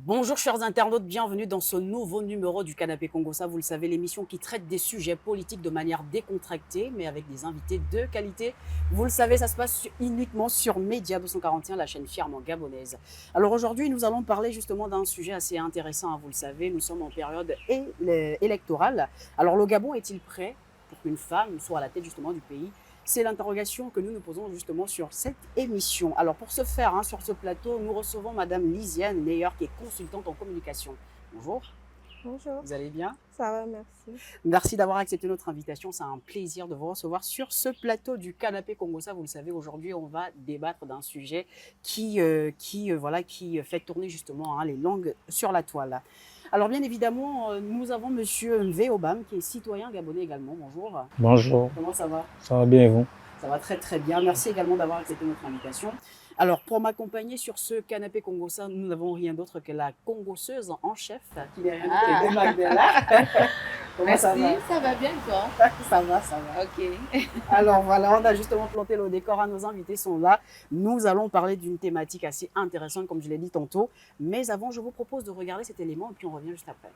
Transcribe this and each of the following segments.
Bonjour chers internautes, bienvenue dans ce nouveau numéro du Canapé Congossa. Vous le savez, l'émission qui traite des sujets politiques de manière décontractée, mais avec des invités de qualité. Vous le savez, ça se passe uniquement sur Média 241, la chaîne fièrement gabonaise. Alors aujourd'hui, nous allons parler justement d'un sujet assez intéressant. Vous le savez, nous sommes en période électorale. Alors le Gabon est-il prêt pour qu'une femme soit à la tête justement du pays ? C'est l'interrogation que nous nous posons justement sur cette émission. Alors pour ce faire, sur ce plateau, nous recevons Madame Lisiane Neyer, qui est consultante en communication. Bonjour. Bonjour. Vous allez bien? Ça va, merci. Merci d'avoir accepté notre invitation. C'est un plaisir de vous recevoir sur ce plateau du Canapé Congossa. Vous le savez, aujourd'hui, on va débattre d'un sujet qui fait tourner justement les langues sur la toile. Alors bien évidemment, nous avons Monsieur Mvé Obam, qui est citoyen gabonais également. Bonjour. Bonjour. Comment ça va? Ça va bien et vous? Ça va très très bien. Merci également d'avoir accepté notre invitation. Alors pour m'accompagner sur ce Canapé Congossa, nous n'avons rien d'autre que la congosseuse en chef, qui n'est rien d'autre que Magdela. Comment Merci, ça va? ça va bien toi? Ça va, ça va. Ok. Alors voilà, on a justement planté le décor, nos invités sont là. Nous allons parler d'une thématique assez intéressante, comme je l'ai dit tantôt. Mais avant, je vous propose de regarder cet élément et puis on revient juste après.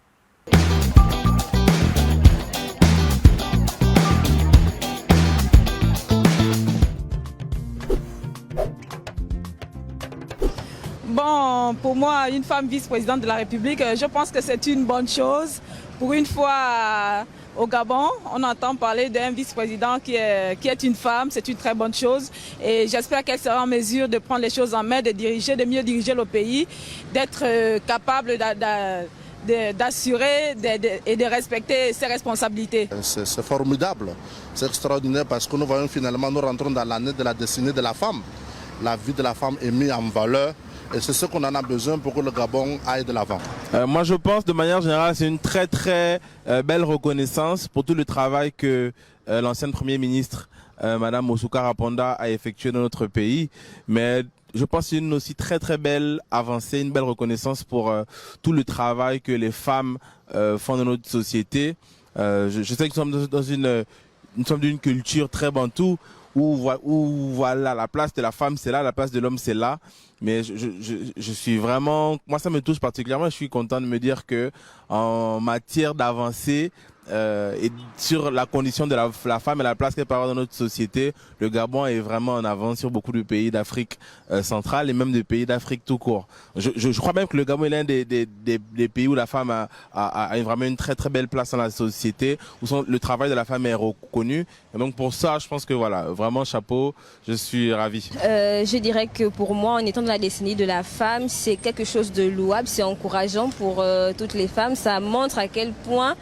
Bon, pour moi, une femme vice-présidente de la République, je pense que c'est une bonne chose. Pour une fois, au Gabon, on entend parler d'un vice-président qui est une femme, c'est une très bonne chose. Et j'espère qu'elle sera en mesure de prendre les choses en main, de mieux diriger le pays, d'être capable d'assurer et de respecter ses responsabilités. C'est formidable, c'est extraordinaire parce que nous voyons finalement, nous rentrons dans l'année de la destinée de la femme. La vie de la femme est mise en valeur. Et c'est ce qu'on en a besoin pour que le Gabon aille de l'avant. Moi je pense de manière générale c'est une très belle reconnaissance pour tout le travail que l'ancienne Premier ministre Madame Moussouka Raponda a effectué dans notre pays. Mais je pense que c'est une aussi très belle avancée, une belle reconnaissance pour tout le travail que les femmes font dans notre société. Je sais que nous sommes d'une culture très bantoue où voilà, la place de la femme c'est là, la place de l'homme c'est là. Mais je suis vraiment, moi ça me touche particulièrement, je suis content de me dire que en matière d'avancée et sur la condition de la femme et la place qu'elle peut avoir dans notre société, le Gabon est vraiment en avance sur beaucoup de pays d'Afrique centrale et même des pays d'Afrique tout court. Je crois même que le Gabon est l'un des pays où la femme a vraiment une très belle place dans la société, où le travail de la femme est reconnu. Et donc pour ça, je pense que voilà, vraiment chapeau, je suis ravi. Je dirais que pour moi, en étant dans la décennie de la femme, c'est quelque chose de louable, c'est encourageant pour toutes les femmes. Ça montre à quel point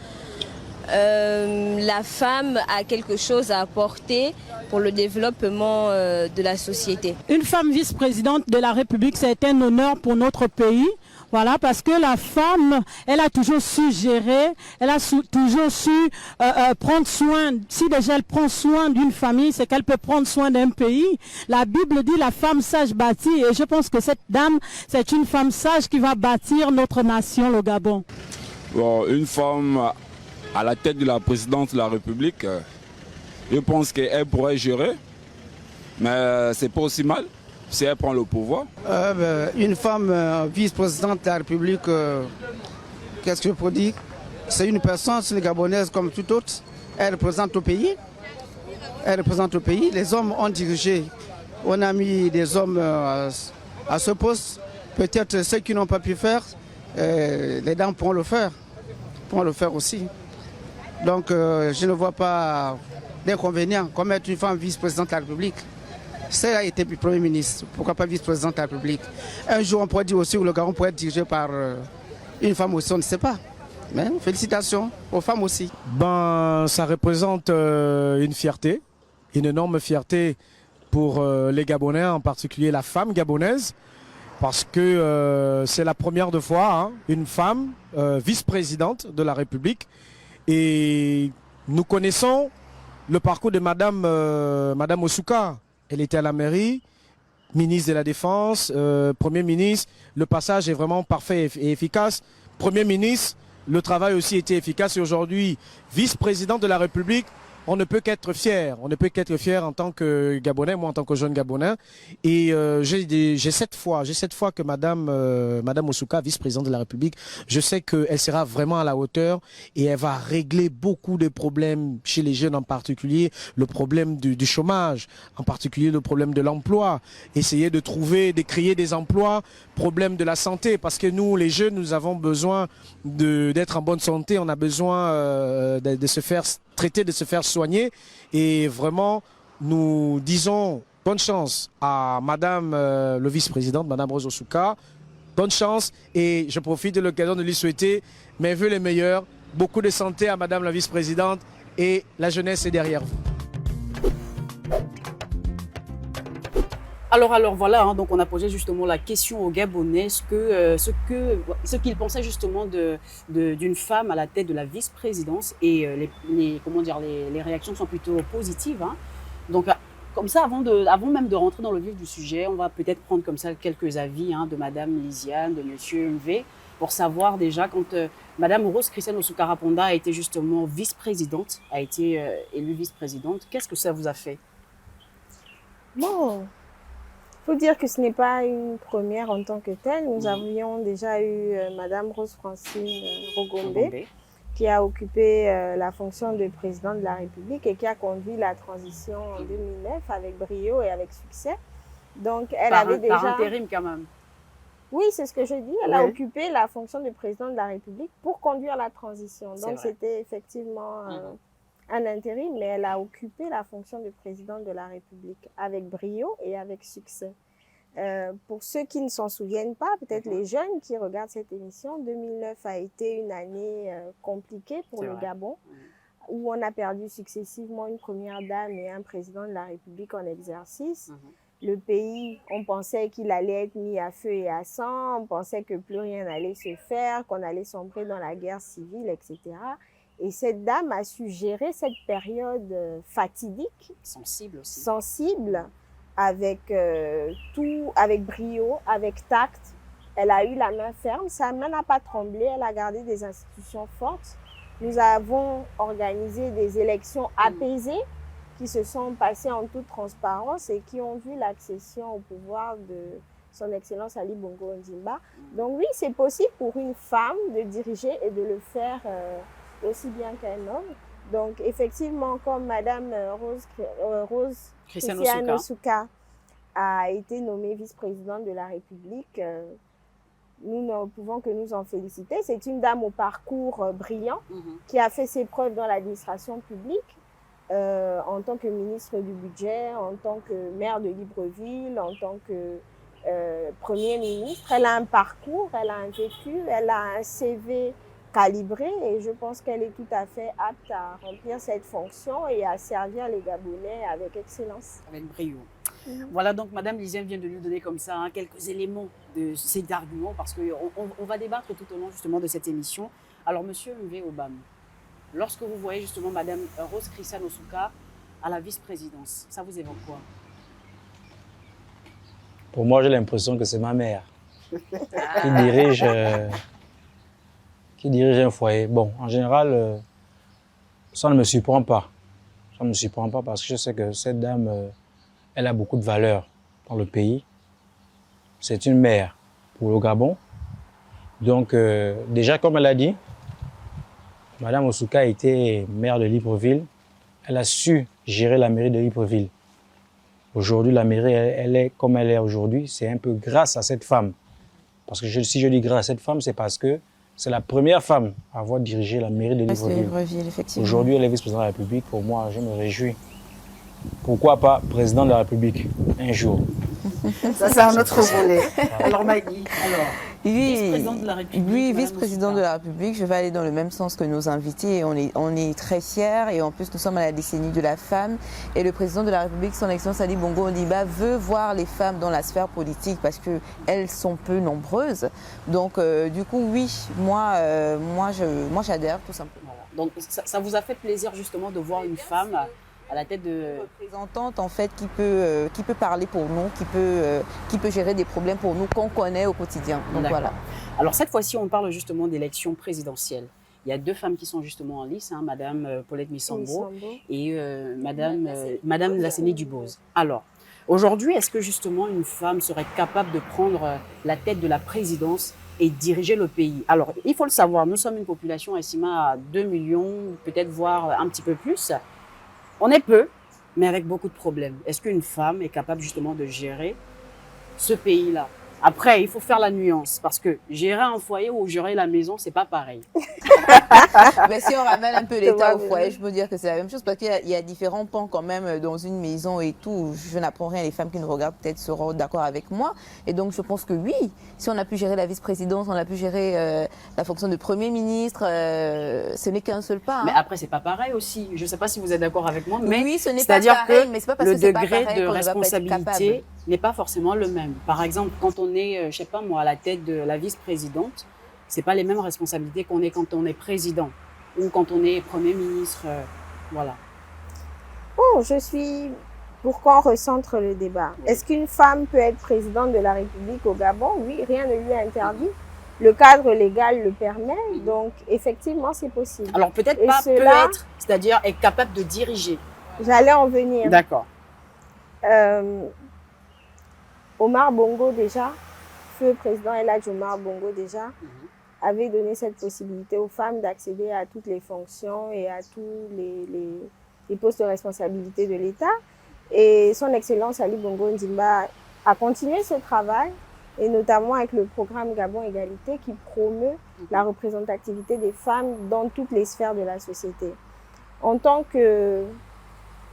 la femme a quelque chose à apporter pour le développement de la société. Une femme vice-présidente de la République, c'est un honneur pour notre pays. Voilà, parce que la femme, elle a toujours su gérer, elle a toujours su prendre soin. Si déjà elle prend soin d'une famille, c'est qu'elle peut prendre soin d'un pays. La Bible dit la femme sage bâtit, et je pense que cette dame, c'est une femme sage qui va bâtir notre nation, le Gabon. Bon, une femme à la tête de la présidence de la République, je pense qu'elle pourrait gérer, mais c'est pas aussi mal si elle prend le pouvoir. Une femme vice-présidente de la République, qu'est-ce que je peux dire? C'est une personne gabonaise comme toute autre. Elle représente le pays. Elle représente le pays. Les hommes ont dirigé. On a mis des hommes à ce poste. Peut-être ceux qui n'ont pas pu faire, les dames pourront le faire. Pourront le faire aussi. Donc je ne vois pas d'inconvénient comme être une femme vice-présidente de la République. C'est a été Premier ministre, pourquoi pas vice-présidente de la République. Un jour on pourrait dire aussi que le Gabon pourrait être dirigé par une femme aussi, on ne sait pas. Mais félicitations aux femmes aussi. Ça représente une fierté, une énorme fierté pour les Gabonais, en particulier la femme gabonaise, parce que c'est la première de fois, une femme vice-présidente de la République. Et nous connaissons le parcours de Madame Moussouka. Elle était à la mairie, ministre de la Défense, Premier ministre. Le passage est vraiment parfait et efficace. Premier ministre, le travail aussi était efficace et aujourd'hui, vice-président de la République, on ne peut qu'être fier. On ne peut qu'être fier en tant que Gabonais, moi en tant que jeune Gabonais. Et j'ai cette foi que Madame Osouka, vice-présidente de la République, je sais qu'elle sera vraiment à la hauteur et elle va régler beaucoup de problèmes chez les jeunes, en particulier le problème du chômage, en particulier le problème de l'emploi. Essayer de créer des emplois, problème de la santé, parce que nous, les jeunes, nous avons besoin d'être en bonne santé, on a besoin de se faire traiter, de se faire soigner. Et vraiment, nous disons bonne chance à Madame le vice-présidente, Madame Rose Osouka. Bonne chance et je profite de l'occasion de lui souhaiter mes vœux les meilleurs. Beaucoup de santé à Madame la vice-présidente et la jeunesse est derrière vous. Alors voilà, hein, donc on a posé justement la question aux Gabonais, ce qu'ils pensaient justement d'une femme à la tête de la vice-présidence et les réactions sont plutôt positives. Hein. Donc comme ça, avant même de rentrer dans le vif du sujet, on va peut-être prendre comme ça quelques avis de Madame Lisiane, de Monsieur MV, pour savoir déjà quand Madame Rose Christiane Osouka Raponda a été justement vice-présidente, a été élue vice-présidente, qu'est-ce que ça vous a fait? Bon, il faut dire que ce n'est pas une première en tant que telle. Nous avions déjà eu Madame Rose Francine Rogombe, qui a occupé la fonction de présidente de la République et qui a conduit la transition en 2009 avec brio et avec succès. Donc, elle avait déjà... Par intérim quand même. Oui, c'est ce que je dis. Elle a occupé la fonction de présidente de la République pour conduire la transition. Donc, c'était effectivement un intérim, mais elle a occupé la fonction de présidente de la République avec brio et avec succès. Pour ceux qui ne s'en souviennent pas, peut-être les jeunes qui regardent cette émission, 2009 a été une année compliquée pour le Gabon, où on a perdu successivement une première dame et un président de la République en exercice. Le pays, on pensait qu'il allait être mis à feu et à sang, on pensait que plus rien n'allait se faire, qu'on allait sombrer dans la guerre civile, etc. Et cette dame a su gérer cette période fatidique, sensible, avec avec brio, avec tact. Elle a eu la main ferme, sa main n'a pas tremblé, elle a gardé des institutions fortes. Nous avons organisé des élections apaisées qui se sont passées en toute transparence et qui ont vu l'accession au pouvoir de son Excellence Ali Bongo Ondimba. Donc oui, c'est possible pour une femme de diriger et de le faire aussi bien qu'un homme. Donc effectivement, comme Madame Rose Christiane Osouka a été nommée vice-présidente de la République, nous ne pouvons que nous en féliciter. C'est une dame au parcours brillant qui a fait ses preuves dans l'administration publique en tant que ministre du budget, en tant que maire de Libreville, en tant que Premier ministre. Elle a un parcours, elle a un vécu, elle a un CV calibrée et je pense qu'elle est tout à fait apte à remplir cette fonction et à servir les Gabonais avec excellence. Avec brio. Voilà, donc Madame Lisiane vient de nous donner comme ça quelques éléments de ces arguments parce qu'on va débattre tout au long justement de cette émission. Alors Monsieur MV Obam, lorsque vous voyez justement Madame Rose Christiane Osouka à la vice-présidence, ça vous évoque quoi? Pour moi, j'ai l'impression que c'est ma mère qui dirige un foyer. Bon, en général, ça ne me surprend pas. Ça ne me surprend pas parce que je sais que cette dame, elle a beaucoup de valeur dans le pays. C'est une mère pour le Gabon. Donc, déjà, comme elle a dit, Madame Osouka a été maire de Libreville. Elle a su gérer la mairie de Libreville. Aujourd'hui, la mairie, elle est comme elle est aujourd'hui. C'est un peu grâce à cette femme. Parce que si je dis grâce à cette femme, c'est parce que c'est la première femme à avoir dirigé la mairie de Libreville. Aujourd'hui, elle est vice-présidente de la République. Pour moi, je me réjouis. Pourquoi pas président de la République un jour? Ça, c'est un autre volet. Alors, Maggie, vice-présidente de la République. Oui, vice-président de la République, je vais aller dans le même sens que nos invités. On est très fiers et en plus, nous sommes à la décennie de la femme. Et le président de la République, son Excellence Ali Bongo Ondimba, veut voir les femmes dans la sphère politique parce qu'elles sont peu nombreuses. Donc, du coup, oui, moi j'adhère tout simplement. Voilà. Donc, ça vous a fait plaisir justement de voir une femme à la tête de... Représentante en fait qui peut parler pour nous, qui peut gérer des problèmes pour nous qu'on connaît au quotidien. Donc voilà. Alors cette fois-ci, on parle justement d'élections présidentielles. Il y a 2 femmes qui sont justement en lice, hein, Madame Paulette Missambo et Madame Lasseni Dubose. Alors, aujourd'hui, est-ce que justement une femme serait capable de prendre la tête de la présidence et diriger le pays? Alors, il faut le savoir, nous sommes une population estimée à 2 millions, peut-être voire un petit peu plus. On est peu, mais avec beaucoup de problèmes. Est-ce qu'une femme est capable justement de gérer ce pays-là? Après, il faut faire la nuance, parce que gérer un foyer ou gérer la maison, c'est pas pareil. Mais si on ramène un peu l'État au foyer, je peux dire que c'est la même chose, parce qu'il y a différents pans quand même dans une maison et tout. Je n'apprends rien, les femmes qui nous regardent peut-être seront d'accord avec moi. Et donc je pense que oui, si on a pu gérer la vice-présidence, on a pu gérer la fonction de Premier ministre, ce n'est qu'un seul pas. Mais après, c'est pas pareil aussi. Je ne sais pas si vous êtes d'accord avec moi, mais oui, ce n'est pas pareil, mais c'est pas parce le que c'est pas degré pareil de qu'on ne va pas être responsabilité capable. n'est pas forcément le même. Par exemple, quand on est, je sais pas moi, à la tête de la vice-présidente, c'est pas les mêmes responsabilités qu'on est quand on est président ou quand on est Premier ministre, voilà. Oh, je suis pour qu'on recentre le débat. Oui. Est-ce qu'une femme peut être présidente de la République au Gabon? Oui, rien ne lui interdit. Le cadre légal le permet, donc effectivement, c'est possible. Alors peut-être pas peut être, c'est-à-dire être capable de diriger. J'allais en venir. D'accord. Omar Bongo déjà, feu président Eladj Omar Bongo déjà, avait donné cette possibilité aux femmes d'accéder à toutes les fonctions et à tous les postes de responsabilité de l'État. Et son Excellence Ali Bongo Ndimba a continué ce travail, et notamment avec le programme Gabon Égalité qui promeut la représentativité des femmes dans toutes les sphères de la société. En tant que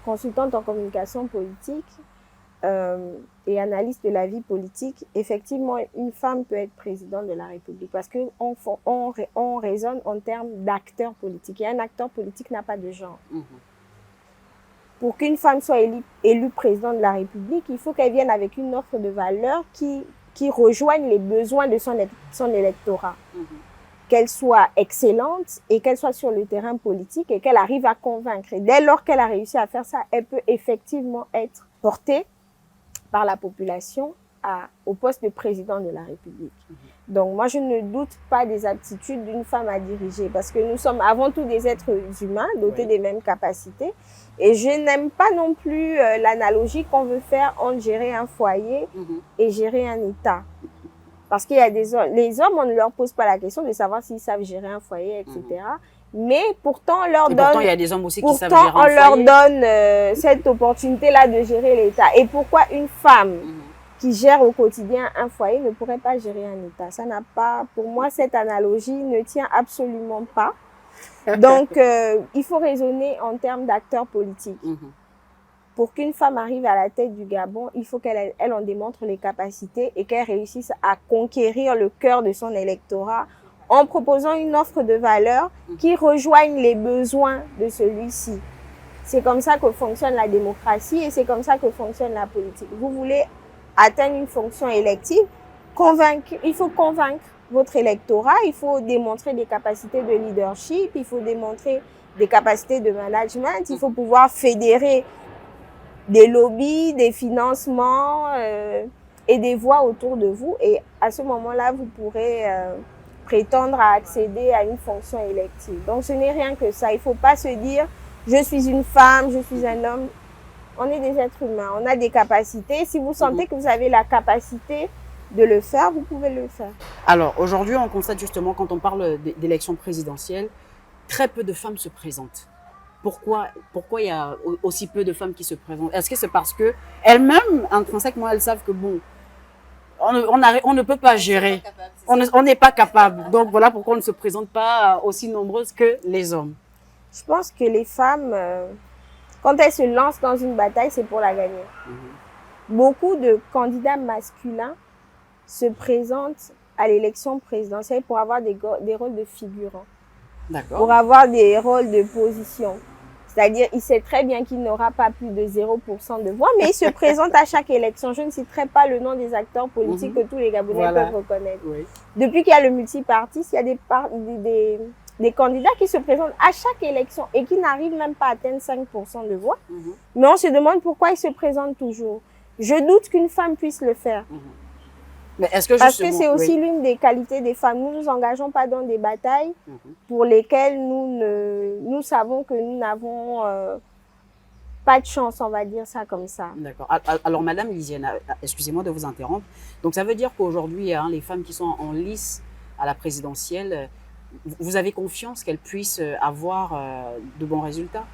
consultante en communication politique et analyste de la vie politique, effectivement, une femme peut être présidente de la République parce qu'on raisonne en termes d'acteurs politiques. Et un acteur politique n'a pas de genre. Pour qu'une femme soit élue présidente de la République, il faut qu'elle vienne avec une offre de valeurs qui rejoigne les besoins de son électorat. Qu'elle soit excellente et qu'elle soit sur le terrain politique et qu'elle arrive à convaincre. Et dès lors qu'elle a réussi à faire ça, elle peut effectivement être portée par la population au poste de président de la République. Donc moi, je ne doute pas des aptitudes d'une femme à diriger parce que nous sommes avant tout des êtres humains dotés des mêmes capacités. Et je n'aime pas non plus l'analogie qu'on veut faire entre gérer un foyer et gérer un État. Parce qu'il y a des hommes, les hommes, on ne leur pose pas la question de savoir s'ils savent gérer un foyer, etc. Mais pourtant, on leur donne, pourtant, il y a des hommes aussi qui savent gérer un foyer. On leur donne cette opportunité-là de gérer l'État. Et pourquoi une femme qui gère au quotidien un foyer ne pourrait pas gérer un État? Ça n'a pas, pour moi, cette analogie ne tient absolument pas. Donc, il faut raisonner en termes d'acteurs politiques. Pour qu'une femme arrive à la tête du Gabon, il faut qu'elle en démontre les capacités et qu'elle réussisse à conquérir le cœur de son électorat en proposant une offre de valeur qui rejoigne les besoins de celui-ci. C'est comme ça que fonctionne la démocratie et c'est comme ça que fonctionne la politique. Vous voulez atteindre une fonction élective, il faut convaincre votre électorat, il faut démontrer des capacités de leadership, il faut démontrer des capacités de management, il faut pouvoir fédérer des lobbies, des financements et des voix autour de vous. Et à ce moment-là, vous pourrez prétendre à accéder à une fonction élective. Donc, ce n'est rien que ça. Il ne faut pas se dire « je suis une femme, je suis un homme ». On est des êtres humains, on a des capacités. Si vous sentez que vous avez la capacité de le faire, vous pouvez le faire. Alors, aujourd'hui, on constate justement, quand on parle d'élections présidentielles, très peu de femmes se présentent. Pourquoi il y a aussi peu de femmes qui se présentent? Est-ce que c'est parce que elles-mêmes, intrinsèquement, elles savent que bon, on ne peut pas gérer, on n'est pas capable. Donc voilà pourquoi on ne se présente pas aussi nombreuses que les hommes. Je pense que les femmes, quand elles se lancent dans une bataille, c'est pour la gagner. Beaucoup de candidats masculins se présentent à l'élection présidentielle pour avoir des rôles de figurants. Pour avoir des rôles de position. C'est-à-dire, il sait très bien qu'il n'aura pas plus de 0% de voix, mais il se présente à chaque élection. Je ne citerai pas le nom des acteurs politiques que tous les Gabonais peuvent reconnaître. Depuis qu'il y a le multipartisme, il y a des candidats qui se présentent à chaque élection et qui n'arrivent même pas à atteindre 5% de voix. Mais on se demande pourquoi ils se présentent toujours. Je doute qu'une femme puisse le faire. Mais est-ce que parce que c'est aussi l'une des qualités des femmes. Nous ne nous engageons pas dans des batailles pour lesquelles nous savons que nous n'avons pas de chance, on va dire ça comme ça. D'accord. Alors, Madame Lisienne, excusez-moi de vous interrompre. Donc, ça veut dire qu'aujourd'hui, hein, les femmes qui sont en lice à la présidentielle, vous avez confiance qu'elles puissent avoir de bons résultats?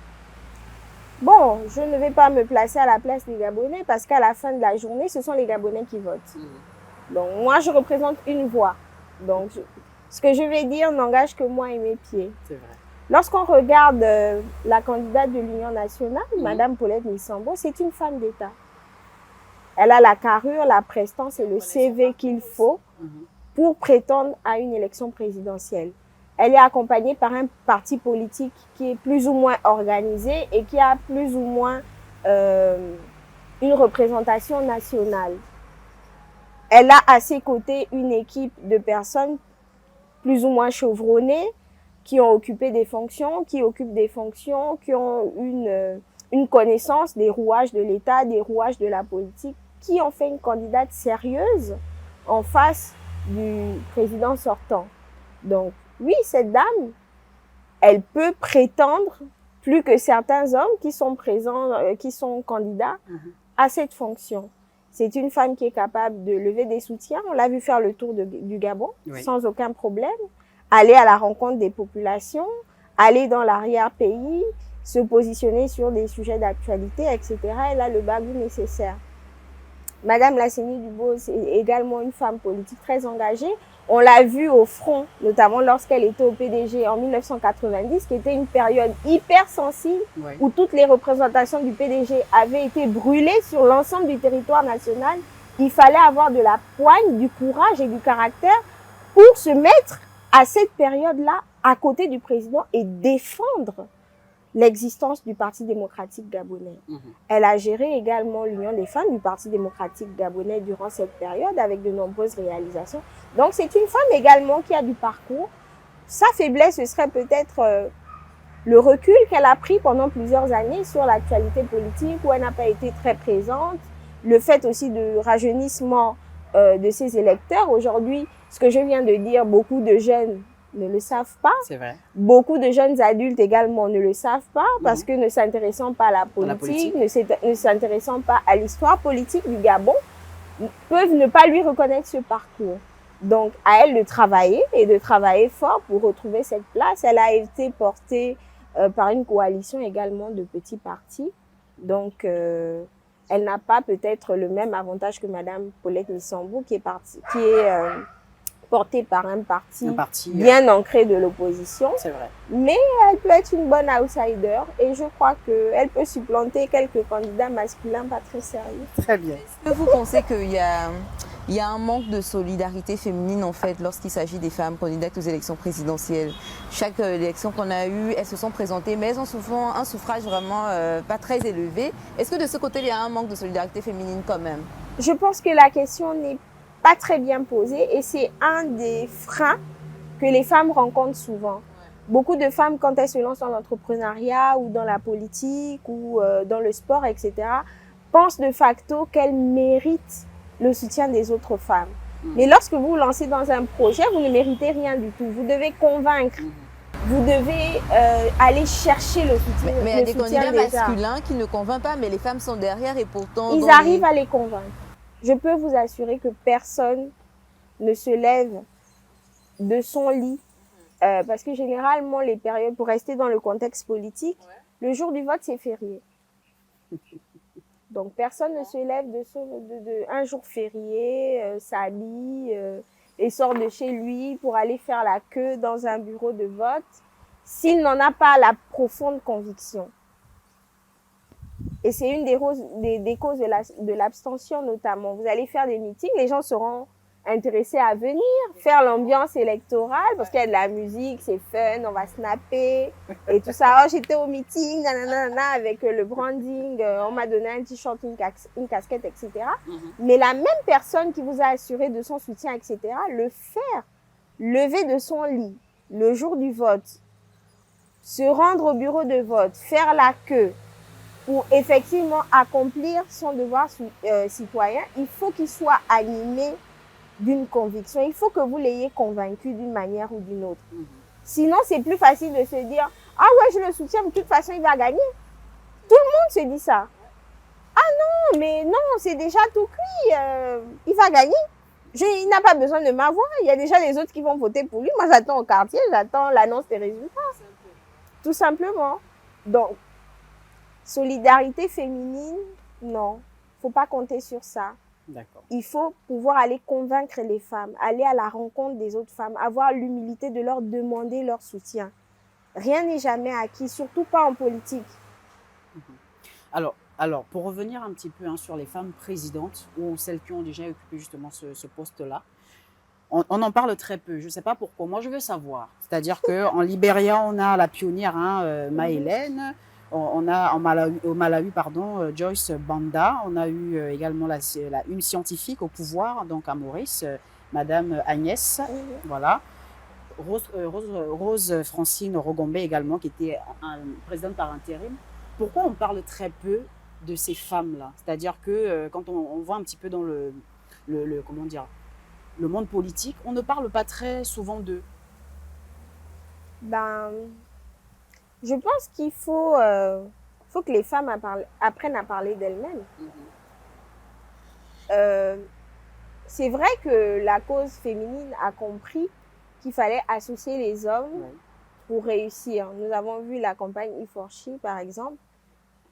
Bon, je ne vais pas me placer à la place des Gabonais parce qu'à la fin de la journée, ce sont les Gabonais qui votent. Donc, moi, je représente une voix. Donc, ce que je vais dire n'engage que moi et mes pieds. C'est vrai. Lorsqu'on regarde la candidate de l'Union nationale, Madame Paulette Missambo, c'est une femme d'État. Elle a la carrure, la prestance et le CV qu'il faut pour prétendre à une élection présidentielle. Elle est accompagnée par un parti politique qui est plus ou moins organisé et qui a plus ou moins une représentation nationale. Elle a à ses côtés une équipe de personnes plus ou moins chevronnées qui ont occupé des fonctions, qui occupent des fonctions, qui ont une connaissance des rouages de l'État, des rouages de la politique, qui ont fait une candidate sérieuse en face du président sortant. Donc, oui, cette dame, elle peut prétendre plus que certains hommes qui sont présents, qui sont candidats à cette fonction. C'est une femme qui est capable de lever des soutiens. On l'a vu faire le tour du Gabon sans aucun problème. Aller à la rencontre des populations, aller dans l'arrière-pays, se positionner sur des sujets d'actualité, etc. Elle a le bagou nécessaire. Madame Lasseni Dubo, c'est également une femme politique très engagée. On l'a vu au front, notamment lorsqu'elle était au PDG en 1990, qui était une période hyper sensible, où toutes les représentations du PDG avaient été brûlées sur l'ensemble du territoire national. Il fallait avoir de la poigne, du courage et du caractère pour se mettre à cette période-là à côté du président et défendre l'existence du Parti démocratique gabonais. Elle a géré également l'Union des femmes du Parti démocratique gabonais durant cette période avec de nombreuses réalisations. Donc c'est une femme également qui a du parcours. Sa faiblesse, ce serait peut-être le recul qu'elle a pris pendant plusieurs années sur l'actualité politique où elle n'a pas été très présente. Le fait aussi de rajeunissement de ses électeurs. Aujourd'hui, ce que je viens de dire, beaucoup de jeunes ne le savent pas. C'est vrai. Beaucoup de jeunes adultes également ne le savent pas parce que ne s'intéressant pas à la politique, ne s'intéressant pas à l'histoire politique du Gabon, peuvent ne pas lui reconnaître ce parcours. Donc, à elle de travailler et de travailler fort pour retrouver cette place. Elle a été portée par une coalition également de petits partis. Donc, elle n'a pas peut-être le même avantage que Madame Paulette Missambo qui est portée par un parti bien ancré de l'opposition. C'est vrai. Mais elle peut être une bonne outsider et je crois qu'elle peut supplanter quelques candidats masculins pas très sérieux. Très bien. Est-ce que vous pensez qu'il y a un manque de solidarité féminine en fait lorsqu'il s'agit des femmes candidates aux élections présidentielles? Chaque élection qu'on a eue, elles se sont présentées, mais elles ont souvent un suffrage vraiment pas très élevé. Est-ce que de ce côté, il y a un manque de solidarité féminine quand même? Je pense que la question n'est pas très bien posée et c'est un des freins que les femmes rencontrent souvent. Beaucoup de femmes, quand elles se lancent dans l'entrepreneuriat ou dans la politique ou dans le sport, etc., pensent de facto qu'elles méritent le soutien des autres femmes. Mais lorsque vous vous lancez dans un projet, vous ne méritez rien du tout. Vous devez convaincre. Vous devez aller chercher le soutien. Mais il y a des candidats masculins qui ne convainquent pas, mais les femmes sont derrière et pourtant... Ils arrivent à les convaincre. Je peux vous assurer que personne ne se lève de son lit. Parce que généralement, les périodes, pour rester dans le contexte politique, le jour du vote, c'est férié. Donc, personne ne se lève un jour férié, s'habille et sort de chez lui pour aller faire la queue dans un bureau de vote s'il n'en a pas la profonde conviction. Et c'est une des causes de l'abstention notamment. Vous allez faire des meetings, les gens seront intéressés à venir, faire l'ambiance électorale parce qu'il y a de la musique, c'est fun, on va snapper et tout ça. Oh, j'étais au meeting, nanana, avec le branding, on m'a donné un t-shirt, une casquette, etc. Mais la même personne qui vous a assuré de son soutien, etc., le faire lever de son lit, le jour du vote, se rendre au bureau de vote, faire la queue pour effectivement accomplir son devoir citoyen, il faut qu'il soit animé d'une conviction. Il faut que vous l'ayez convaincu d'une manière ou d'une autre. Sinon, c'est plus facile de se dire « Ah ouais, je le soutiens, de toute façon, il va gagner. » Tout le monde se dit ça. « Ah non, mais non, c'est déjà tout cuit, il va gagner. Il n'a pas besoin de m'avoir, il y a déjà les autres qui vont voter pour lui. Moi, j'attends au quartier, j'attends l'annonce des résultats. » Tout simplement. Donc, solidarité féminine, non. Il ne faut pas compter sur ça. Il faut pouvoir aller convaincre les femmes, aller à la rencontre des autres femmes, avoir l'humilité de leur demander leur soutien. Rien n'est jamais acquis, surtout pas en politique. Alors, pour revenir un petit peu sur les femmes présidentes, ou celles qui ont déjà occupé justement ce poste-là, on en parle très peu. Je ne sais pas pourquoi. Moi, je veux savoir. C'est-à-dire qu'en Libéria, on a la pionnière Maëlène. On a au Malawi, Joyce Banda. On a eu également une scientifique au pouvoir, donc à Maurice, Madame Agnès. Voilà. Rose Francine Rogombe également, qui était présidente par intérim. Pourquoi on parle très peu de ces femmes-là? C'est-à-dire que quand on voit un petit peu dans le monde politique, on ne parle pas très souvent d'eux. Je pense qu'il faut que les femmes apprennent à parler d'elles-mêmes. C'est vrai que la cause féminine a compris qu'il fallait associer les hommes pour réussir. Nous avons vu la campagne E4She, par exemple,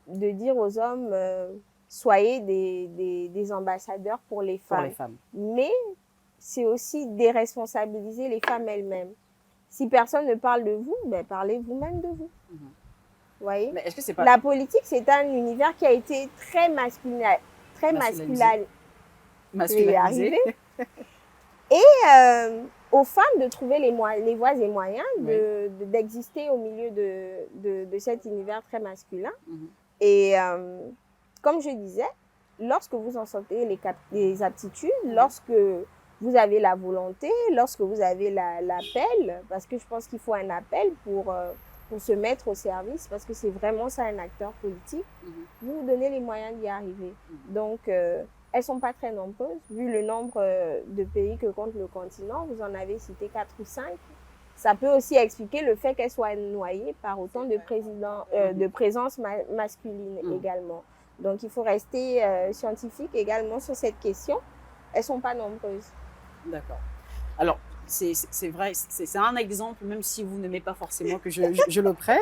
de dire aux hommes soyez des ambassadeurs pour les femmes. Mais c'est aussi déresponsabiliser les femmes elles-mêmes. Si personne ne parle de vous, parlez vous-même de vous. Vous voyez? Mais est-ce que c'est pas... La politique, c'est un univers qui a été très masculinisé. Et aux femmes de trouver les voies et moyens d'exister au milieu de cet univers très masculin. Et comme je disais, lorsque vous en sentez les aptitudes, lorsque vous avez la volonté, lorsque vous avez l'appel, parce que je pense qu'il faut un appel pour se mettre au service, parce que c'est vraiment ça un acteur politique, vous vous donnez les moyens d'y arriver. Donc, elles ne sont pas très nombreuses, vu le nombre de pays que compte le continent. Vous en avez cité 4 ou 5. Ça peut aussi expliquer le fait qu'elles soient noyées par autant de présence masculine également. Donc, il faut rester scientifique également sur cette question. Elles ne sont pas nombreuses. D'accord. Alors, c'est vrai, c'est un exemple, même si vous n'aimez pas forcément que je le prenne.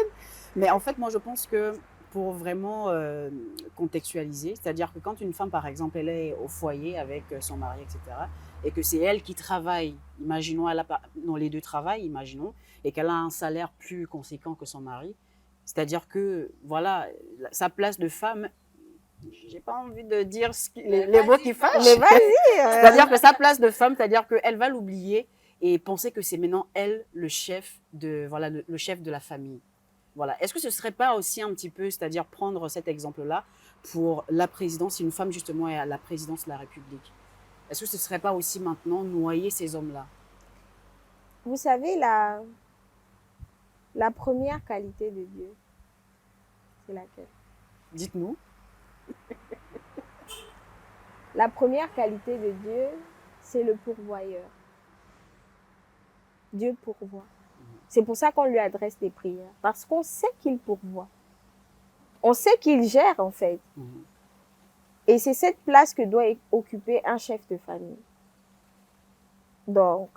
Mais en fait, moi, je pense que pour vraiment contextualiser, c'est-à-dire que quand une femme, par exemple, elle est au foyer avec son mari, etc., et que c'est elle qui travaille, imaginons, les deux travaillent, imaginons, et qu'elle a un salaire plus conséquent que son mari, c'est-à-dire que, voilà, sa place de femme, j'ai pas envie de dire les mots qui fâchent. Mais vas-y. C'est-à-dire que sa place de femme, c'est-à-dire qu'elle va l'oublier et penser que c'est maintenant elle le chef de la famille. Voilà. Est-ce que ce ne serait pas aussi un petit peu, c'est-à-dire prendre cet exemple-là pour la présidence, si une femme justement est à la présidence de la République? Est-ce que ce ne serait pas aussi maintenant noyer ces hommes-là? Vous savez, la première qualité de Dieu, c'est laquelle? Dites-nous. La première qualité de Dieu, c'est le pourvoyeur. Dieu pourvoit. C'est pour ça qu'on lui adresse des prières, parce qu'on sait qu'il pourvoit. On sait qu'il gère, en fait. Et c'est cette place que doit occuper un chef de famille. Donc,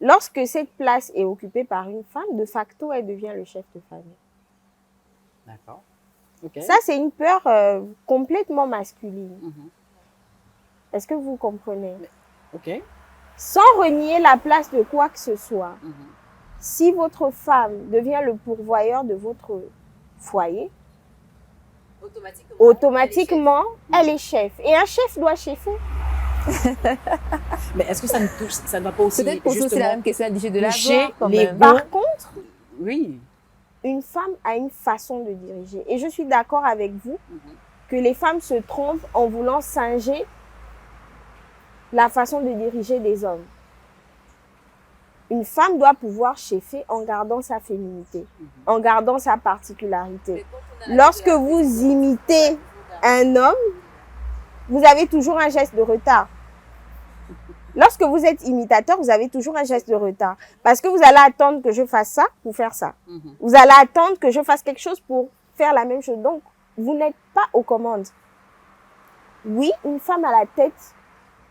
lorsque cette place est occupée par une femme, de facto, elle devient le chef de famille. D'accord. Okay. Ça, c'est une peur complètement masculine. Est-ce que vous comprenez? Ok. Sans renier la place de quoi que ce soit. Si votre femme devient le pourvoyeur de votre foyer, automatiquement elle est chef. Et un chef doit chefer. Mais est-ce que ça ne va pas aussi peut-être poser aussi la même question de la Par contre, oui, une femme a une façon de diriger. Et je suis d'accord avec vous que les femmes se trompent en voulant singer la façon de diriger des hommes. Une femme doit pouvoir cheffer en gardant sa féminité, en gardant sa particularité. Lorsque vous imitez un homme, vous avez toujours un geste de retard. Lorsque vous êtes imitateur, vous avez toujours un geste de retard. Parce que vous allez attendre que je fasse ça pour faire ça. Vous allez attendre que je fasse quelque chose pour faire la même chose. Donc, vous n'êtes pas aux commandes. Oui, une femme à la tête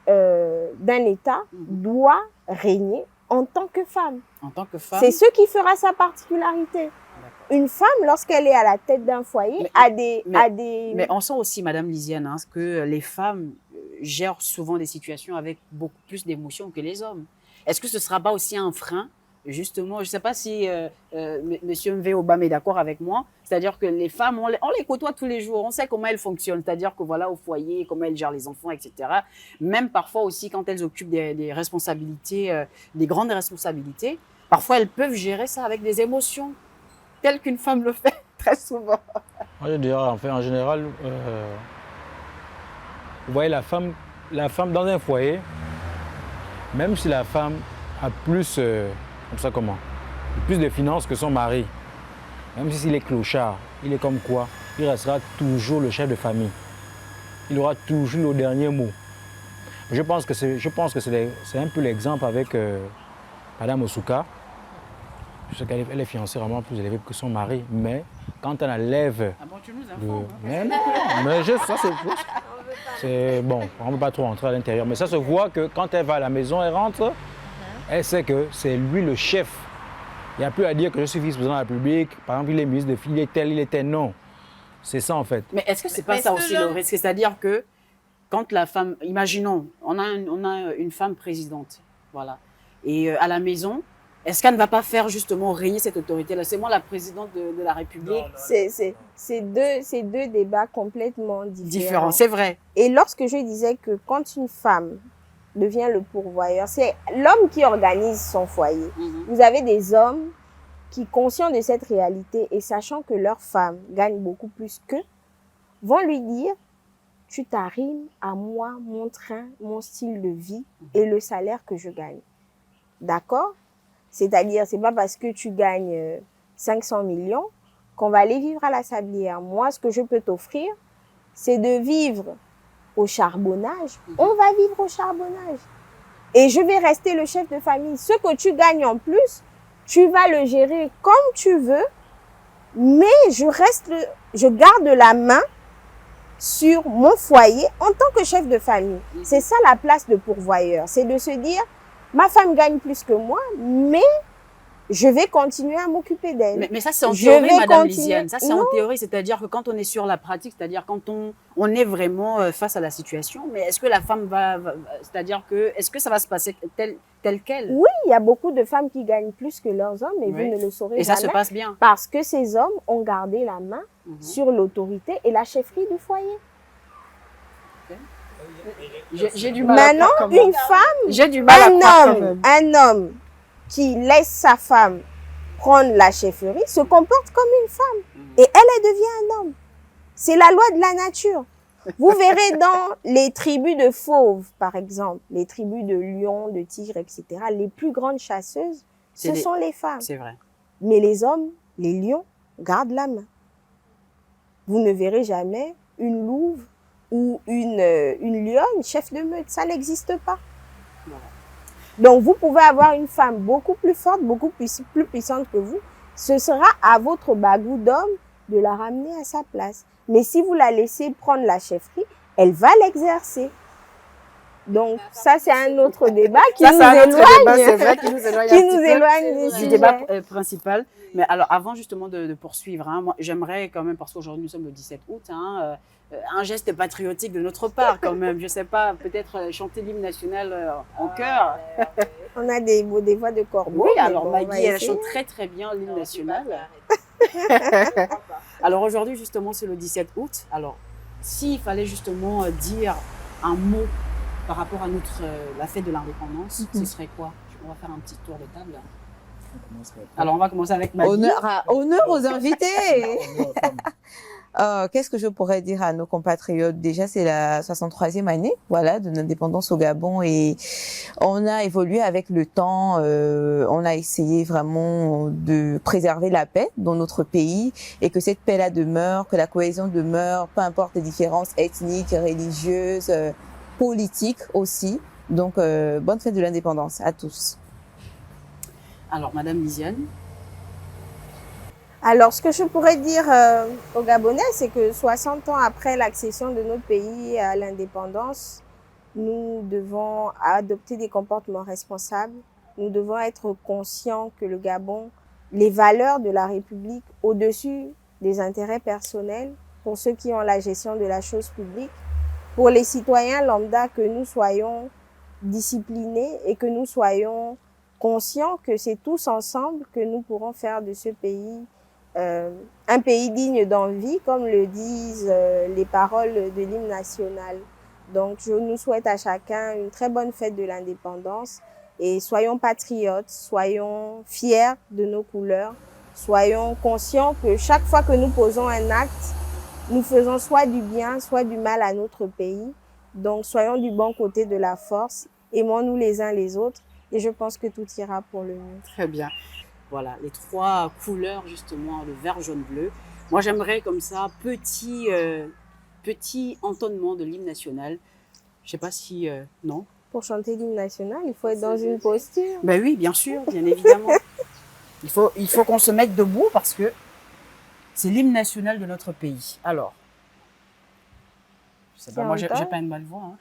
d'un État doit régner en tant que femme. En tant que femme. C'est ce qui fera sa particularité. Une femme, lorsqu'elle est à la tête d'un foyer, Mais on sent aussi, Madame Lisiane, hein, que les femmes gèrent souvent des situations avec beaucoup plus d'émotions que les hommes. Est-ce que ce ne sera pas aussi un frein? Justement, je ne sais pas si Monsieur Mvé Obama est d'accord avec moi. C'est-à-dire que les femmes, on les côtoie tous les jours. On sait comment elles fonctionnent. C'est-à-dire que voilà, au foyer, comment elles gèrent les enfants, etc. Même parfois aussi, quand elles occupent des responsabilités, des grandes responsabilités, parfois elles peuvent gérer ça avec des émotions, telles qu'une femme le fait très souvent. Moi, je dirais, en fait, en général, vous voyez, la femme dans un foyer, même si la femme a plus, plus de finances que son mari, même s'il est clochard, il est comme quoi, il restera toujours le chef de famille. Il aura toujours le dernier mot. Je pense que c'est un peu l'exemple avec Madame Osouka. Je sais qu'elle est fiancée vraiment plus élevée que son mari, mais quand elle enlève... Ah bon, tu nous informes, mais non, mais ça c'est bon, on ne peut pas trop rentrer à l'intérieur, mais ça se voit que quand elle va à la maison, elle rentre, elle sait que c'est lui le chef. Il n'y a plus à dire que je suis vice-président de la République, par exemple, il est ministre de il est tel, non. C'est ça en fait. Mais est-ce que c'est pas ça aussi le risque? C'est-à-dire que quand la femme, imaginons, on a une femme présidente, voilà, et à la maison, est-ce qu'elle ne va pas faire justement régner cette autorité-là? C'est moi la présidente de la République. C'est deux débats complètement différents. C'est vrai. Et lorsque je disais que quand une femme devient le pourvoyeur, c'est l'homme qui organise son foyer. Vous avez des hommes qui, conscients de cette réalité et sachant que leur femme gagne beaucoup plus qu'eux, vont lui dire « Tu t'arrimes à moi, mon train, mon style de vie et le salaire que je gagne. » D'accord? C'est-à-dire, c'est pas parce que tu gagnes 500 millions qu'on va aller vivre à la Sablière. Moi, ce que je peux t'offrir, c'est de vivre au charbonnage. On va vivre au charbonnage. Et je vais rester le chef de famille. Ce que tu gagnes en plus, tu vas le gérer comme tu veux, mais je garde la main sur mon foyer en tant que chef de famille. C'est ça la place de pourvoyeur. C'est de se dire, ma femme gagne plus que moi, mais je vais continuer à m'occuper d'elle. Mais ça, c'est en théorie, Madame Lisiane. Ça, c'est en théorie. C'est-à-dire que quand on est sur la pratique, c'est-à-dire quand on est vraiment face à la situation, mais est-ce que la femme c'est-à-dire que, est-ce que ça va se passer tel quel? Oui, il y a beaucoup de femmes qui gagnent plus que leurs hommes, et vous ne le saurez jamais. Et ça se passe bien. Parce que ces hommes ont gardé la main sur l'autorité et la chefferie du foyer. J'ai du mal Maintenant, à faire une femme, j'ai du mal un homme qui laisse sa femme prendre la chefferie se comporte comme une femme. Et elle devient un homme. C'est la loi de la nature. Vous verrez dans les tribus de fauves, par exemple, les tribus de lions, de tigres, etc., les plus grandes chasseuses, ce sont les femmes. C'est vrai. Mais les hommes, les lions, gardent la main. Vous ne verrez jamais une louve ou une lionne, chef de meute. Ça n'existe pas. Voilà. Donc, vous pouvez avoir une femme beaucoup plus forte, beaucoup plus puissante que vous. Ce sera à votre bagou d'homme de la ramener à sa place. Mais si vous la laissez prendre la chefferie, elle va l'exercer. Donc, ça, c'est un autre débat qui nous éloigne du débat principal. Mais alors, avant justement de poursuivre, hein, moi, j'aimerais quand même, parce qu'aujourd'hui, nous sommes le 17 août, hein, un geste patriotique de notre part quand même. Je sais pas, peut-être chanter l'hymne national en chœur. On a des voix de corbeau. Oui, alors Maggie, elle chante très très bien l'hymne national. Alors aujourd'hui, justement, c'est le 17 août. Alors, s'il fallait justement dire un mot par rapport à la fête de l'indépendance, ce serait quoi? On va faire un petit tour de table. Alors, on va commencer avec Maggie. Honneur aux invités. Qu'est-ce que je pourrais dire à nos compatriotes? Déjà, c'est la 63e année, voilà, de l'indépendance au Gabon et on a évolué avec le temps. On a essayé vraiment de préserver la paix dans notre pays et que cette paix-là demeure, que la cohésion demeure, peu importe les différences ethniques, religieuses, politiques aussi. Donc, bonne fête de l'indépendance à tous. Alors, Madame Lisiane. Alors, ce que je pourrais dire aux Gabonais, c'est que 60 ans après l'accession de notre pays à l'indépendance, nous devons adopter des comportements responsables. Nous devons être conscients que le Gabon, les valeurs de la République au-dessus des intérêts personnels, pour ceux qui ont la gestion de la chose publique, pour les citoyens lambda, que nous soyons disciplinés et que nous soyons conscients que c'est tous ensemble que nous pourrons faire de ce pays un pays digne d'envie, comme le disent les paroles de l'hymne national. Donc, je nous souhaite à chacun une très bonne fête de l'indépendance et soyons patriotes, soyons fiers de nos couleurs, soyons conscients que chaque fois que nous posons un acte, nous faisons soit du bien, soit du mal à notre pays. Donc, soyons du bon côté de la force, aimons-nous les uns les autres et je pense que tout ira pour le mieux. Très bien. Voilà, les trois couleurs, justement, le vert, jaune, bleu. Moi, j'aimerais comme ça, petit entonnement de l'hymne national. Je ne sais pas si... non. Pour chanter l'hymne national, il faut être dans une posture. Ben oui, bien sûr, bien évidemment. Il faut qu'on se mette debout parce que c'est l'hymne national de notre pays. Alors, je sais pas, moi, j'ai pas une bonne voix. Hein.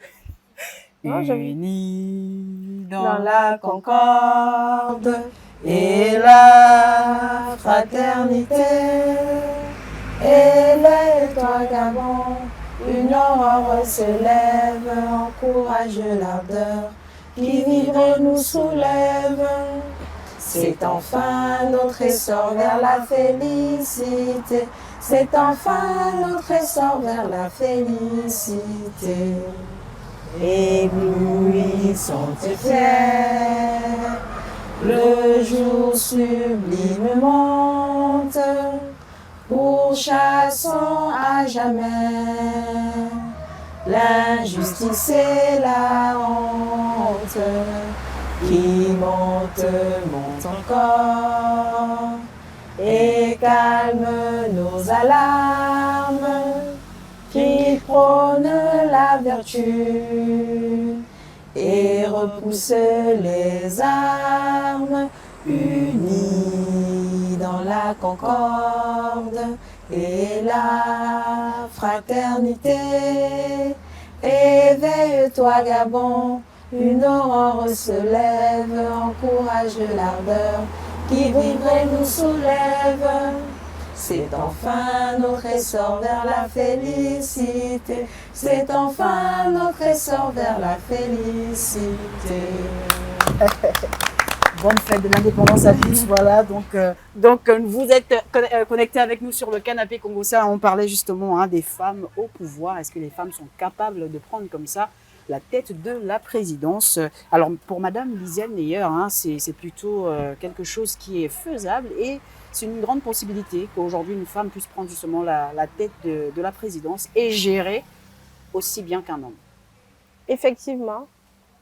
Unis dans la concorde et la fraternité, éveille-toi Gabon, une aurore se lève, encourage l'ardeur qui vivre nous soulève. C'est enfin notre essor vers la félicité, c'est enfin notre essor vers la félicité. Éblouissante et fière, le jour sublime monte, pourchassons à jamais l'injustice et la honte qui monte encore et calme nos alarmes, qui prône la vertu et repousse les armes, unis dans la concorde et la fraternité. Éveille-toi Gabon, une aurore se lève, encourage l'ardeur qui vivrait nous soulève. C'est enfin notre essor vers la félicité, c'est enfin notre essor vers la félicité. Bonne fête de l'indépendance à tous, voilà. Donc vous êtes connectés avec nous sur le canapé Congossa. On parlait justement des femmes au pouvoir. Est-ce que les femmes sont capables de prendre comme ça la tête de la présidence? Alors pour Madame Lisiane Neyer, c'est plutôt quelque chose qui est faisable et c'est une grande possibilité qu'aujourd'hui une femme puisse prendre justement la tête de la présidence et gérer aussi bien qu'un homme. Effectivement,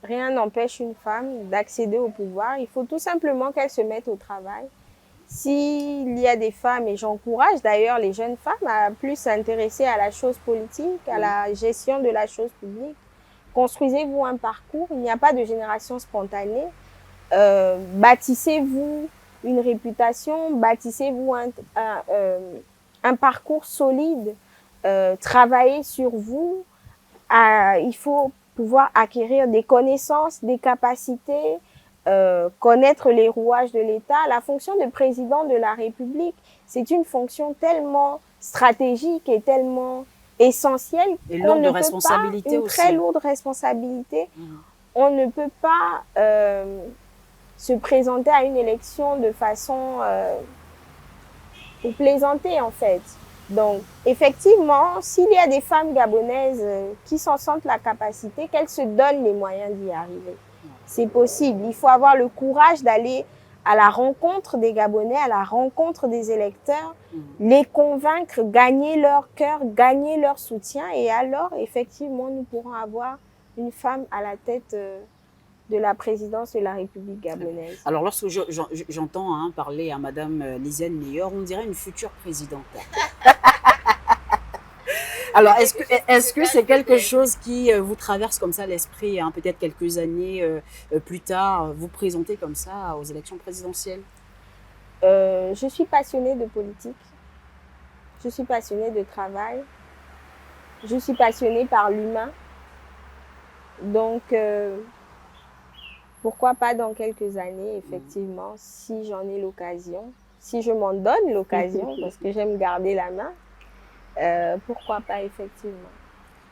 rien n'empêche une femme d'accéder au pouvoir. Il faut tout simplement qu'elle se mette au travail. S'il y a des femmes, et j'encourage d'ailleurs les jeunes femmes à plus s'intéresser à la chose politique, à la gestion de la chose publique, construisez-vous un parcours. Il n'y a pas de génération spontanée. Bâtissez-vous une réputation, bâtissez-vous un parcours solide, travaillez sur vous. Il faut pouvoir acquérir des connaissances, des capacités, connaître les rouages de l'État. La fonction de président de la République, c'est une fonction tellement stratégique et tellement essentielle. Et lourde de responsabilité aussi. Une très lourde responsabilité. On ne peut pas se présenter à une élection de façon pour plaisanter en fait. Donc effectivement, s'il y a des femmes gabonaises qui s'en sentent la capacité, qu'elles se donnent les moyens d'y arriver. C'est possible. Il faut avoir le courage d'aller à la rencontre des Gabonais, à la rencontre des électeurs, les convaincre, gagner leur cœur, gagner leur soutien. Et alors, effectivement, nous pourrons avoir une femme à la tête de la présidence de la République gabonaise. Alors, lorsque j'entends parler à Madame Lisiane Meilleur, on dirait une future présidente. Alors, est-ce que c'est quelque chose qui vous traverse comme ça l'esprit, peut-être quelques années plus tard, vous présenter comme ça aux élections présidentielles? Je suis passionnée de politique, je suis passionnée de travail, je suis passionnée par l'humain. Donc, pourquoi pas dans quelques années, effectivement, si j'en ai l'occasion, si je m'en donne l'occasion, parce que j'aime garder la main, pourquoi pas, effectivement.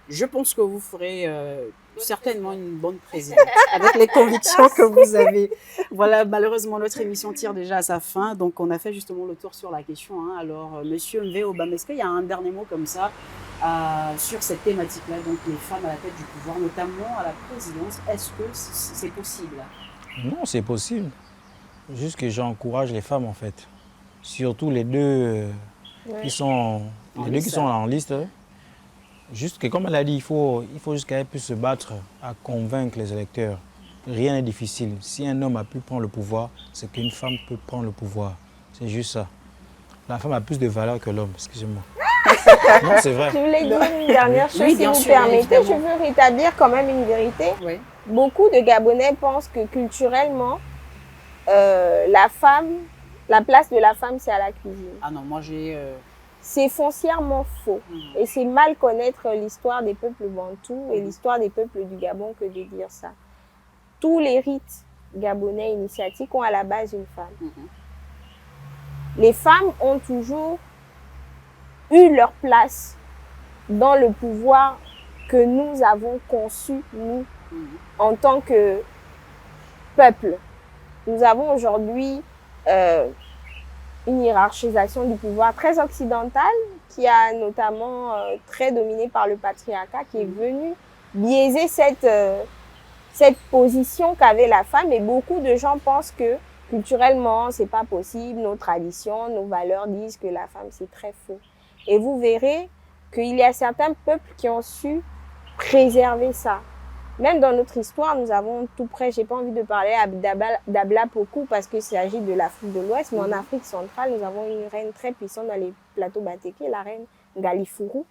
Je pense que vous ferez certainement une bonne présidente avec les convictions que vous avez. Voilà, malheureusement, notre émission tire déjà à sa fin. Donc, on a fait justement le tour sur la question. Alors, Monsieur Mvé Obama, est-ce qu'il y a un dernier mot comme ça sur cette thématique-là, donc les femmes à la tête du pouvoir, notamment à la présidence? Est-ce que c'est possible? Non, c'est possible. Juste que j'encourage les femmes, en fait. Surtout les deux qui sont en liste. Juste que, comme elle a dit, il faut juste qu'elle puisse se battre à convaincre les électeurs. Rien n'est difficile. Si un homme a pu prendre le pouvoir, c'est qu'une femme peut prendre le pouvoir. C'est juste ça. La femme a plus de valeur que l'homme, excusez-moi. Non, c'est vrai. Je voulais dire une dernière chose, Oui, si vous sûr, permettez. évidemment. Je veux rétablir quand même une vérité. Oui. Beaucoup de Gabonais pensent que culturellement, la place de la femme, c'est à la cuisine. Ah non, moi j'ai... C'est foncièrement faux. Et c'est mal connaître l'histoire des peuples bantous et l'histoire des peuples du Gabon que de dire ça. Tous les rites gabonais initiatiques ont à la base une femme. Les femmes ont toujours eu leur place dans le pouvoir que nous avons conçu, nous, en tant que peuple. Nous avons aujourd'hui une hiérarchisation du pouvoir très occidentale qui a notamment très dominé par le patriarcat qui est venu biaiser cette position qu'avait la femme, et beaucoup de gens pensent que culturellement c'est pas possible, nos traditions, nos valeurs disent que la femme, c'est très faux. Et vous verrez qu'il y a certains peuples qui ont su préserver ça. Même dans notre histoire, nous avons tout près, j'ai pas envie de parler d'Abla Pokou parce qu'il s'agit de l'Afrique de l'Ouest, mais en Afrique centrale, nous avons une reine très puissante dans les plateaux Batéké, la reine Galifuru,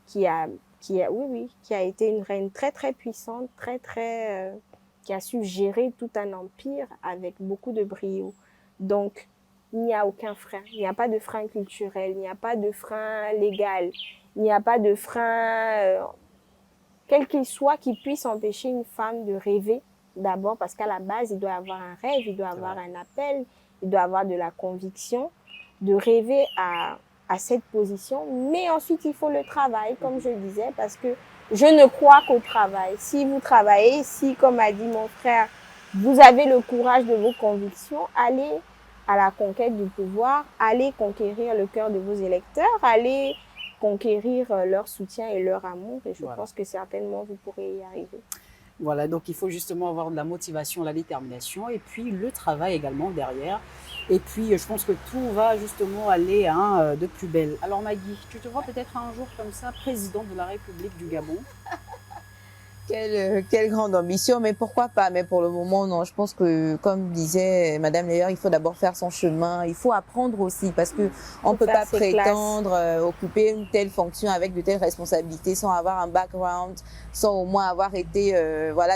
qui a été une reine très très puissante, qui a su gérer tout un empire avec beaucoup de brio. Donc, il n'y a aucun frein, il n'y a pas de frein culturel, il n'y a pas de frein légal, il n'y a pas de frein... quel qu'il soit, qui puisse empêcher une femme de rêver d'abord, parce qu'à la base, il doit avoir un rêve, il doit avoir un appel, il doit avoir de la conviction, de rêver à cette position. Mais ensuite, il faut le travail, comme je le disais, parce que je ne crois qu'au travail. Si vous travaillez, si, comme a dit mon frère, vous avez le courage de vos convictions, allez à la conquête du pouvoir, allez conquérir le cœur de vos électeurs, allez conquérir leur soutien et leur amour, et je pense que certainement vous pourrez y arriver. Voilà, donc il faut justement avoir de la motivation, la détermination, et puis le travail également derrière. Et puis je pense que tout va justement aller de plus belle. Alors Maggie, tu te vois peut-être un jour comme ça, présidente de la République du Gabon? Quelle grande ambition, mais pourquoi pas? Mais pour le moment, non. Je pense que, comme disait Madame Leyer, il faut d'abord faire son chemin. Il faut apprendre aussi, parce que on peut pas prétendre occuper une telle fonction avec de telles responsabilités sans avoir un background, sans au moins avoir été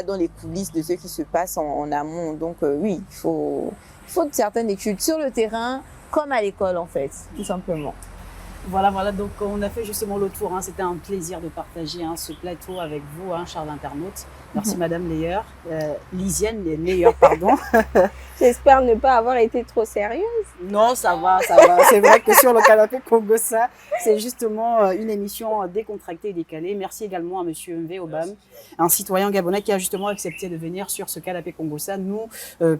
dans les coulisses de ce qui se passe en amont. Donc oui, il faut de certaines études sur le terrain, comme à l'école en fait, tout simplement. Voilà, donc on a fait justement le tour. C'était un plaisir de partager ce plateau avec vous, chers internautes. Merci Madame Leyer, Lisiane Leyer, pardon. J'espère ne pas avoir été trop sérieuse. Non, ça va. C'est vrai que sur le canapé Congossa, c'est justement une émission décontractée et décalée. Merci également à Monsieur Mvé Obama, un citoyen gabonais qui a justement accepté de venir sur ce canapé Congossa nous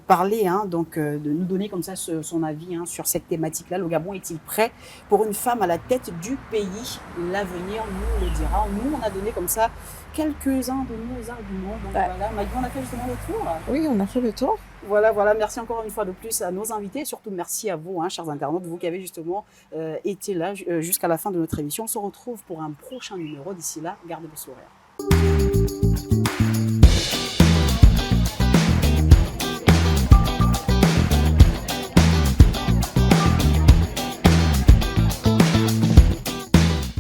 parler, de nous donner comme ça son avis sur cette thématique-là. Le Gabon est-il prêt pour une femme à la tête du pays. L'avenir nous le dira. Nous, on a donné comme ça quelques-uns de nos arguments. Donc voilà, Maggie, on a fait justement le tour. Oui, on a fait le tour. Voilà, merci encore une fois de plus à nos invités et surtout merci à vous, chers internautes, vous qui avez justement été là jusqu'à la fin de notre émission. On se retrouve pour un prochain numéro. D'ici là, gardez le sourire.